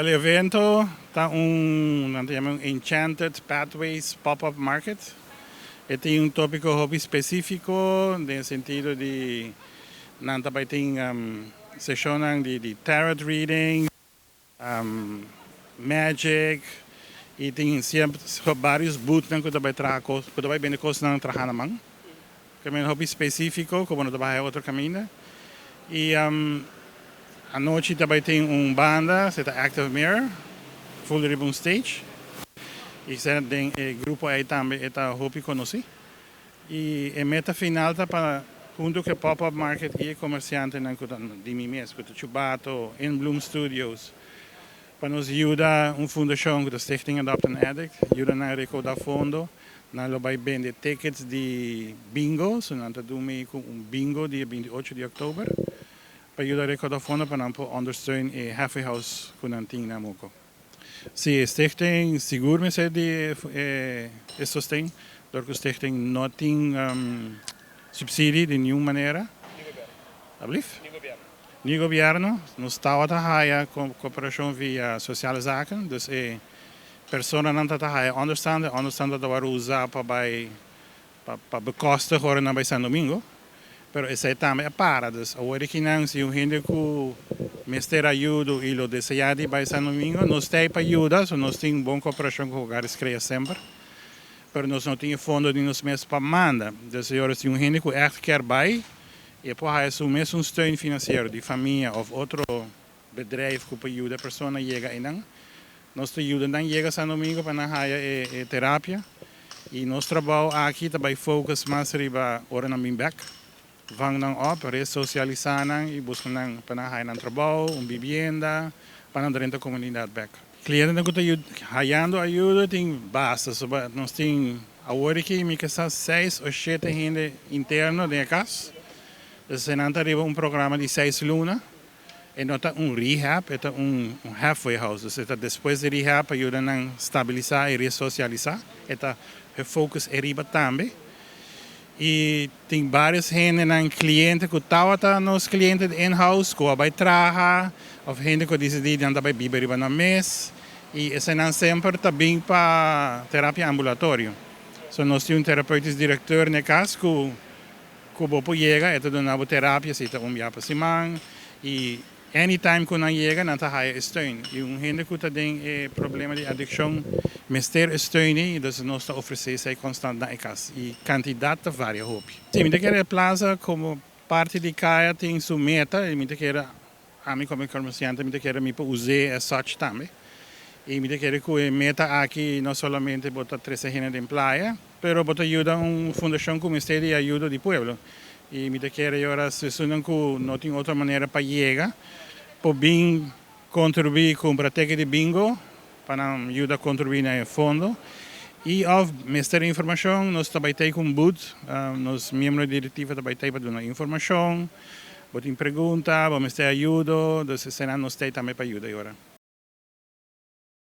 O evento está Enchanted Pathways Pop-Up Market. Tem tópico hobby específico, no sentido de também tem sessão de tarot reading, magic, e tem sempre vários booths que também vai bem coisas não trabalhar na que é um hobby específico, como não trabalha outro caminho. E à noite também tem uma banda, se chama Active Mirror, Full Ribbon Stage. E tem grupo aí também, é hobby conheci. E a meta final está para junto com o pop-up market e comerciante de mim mesmo, com o Chubato, in Bloom Studios. Para nos ajudar fundação com o Stichting Adopt and Addict, ajuda na recauda fondo, nós vamos vender tickets de bingo, nós vamos com bingo dia 28 de outubro, para ajudar a recaudar fundo para nós ondersteunen e halfway house com a tinha moco. Se Stichting seguro me sei de sustém, porque o Stichting não tem subsídio de nenhuma maneira. Niet governo, nos está a trabalhar com cooperação via sociale zaken, dus personen não está a understand dat we usar para bekosten horen na bij San Domingo, pero esse também é para, dus agora que não se o gente que mister ajuda e lo desejado bij San Domingo, nós tem para ajudar, so nós tem boa cooperação com o lugares cria sempre, pero nós não tem fundo de nós mesmos para mandar, dus agora se o gente que echt quer bij e depois o mesmo steun financeiro de família ou outro bedrijf que pode ajudar a pessoa a chegar e não. Nós ajudamos a chegar a São Domingo para a terapia. E nosso trabalho aqui também foca mais riba hora na back. Vamos op, resocializar e buscar para a trabalho, vivienda, para dentro da comunidade back. Clientes que estão ganhando ajuda tem basta, nós temos agora que me casar 6 ou 7 gente interno da casa. Dus en arriba programa de 6 lunas. E não está rehab, é halfway house. Dus depois de rehab ajuda a estabilizar e resocializar. O foco é arriba também. E tem vários clientes que estão nos clientes in-house, que vai trabalhar, ou gente que decide andar para beber no mês. E esse não sempre está bem para terapia ambulatório. So, nós temos terapeuta diretor na casa que o chega, é toda uma terapia, se está dia para semana, e anytime que não chega, não está aí steun. E gente que tem problema de adicção, mister steun, e então nós está oferecendo constante na casa. E quantidade varia, hope. Sim, me quer a plaza como parte de caya tem sua meta, e me quer a mim como comerciante, me quer me usar a sorte também. E me quer que a meta aqui não somente botar 13 gente em praia, pero bota ajuda fundação como este de ajuda do povo. E me quer agora se sunan que não tem outra maneira para chegar, para bem contribuir com a prática de bingo, para ajudar a contribuir no fundo. E ao mestre informação, nós também temos um booth, nós membros diretivos também temos para dar informação, botar pergunta, vamos ter ajuda, então nós temos também para ajudar agora.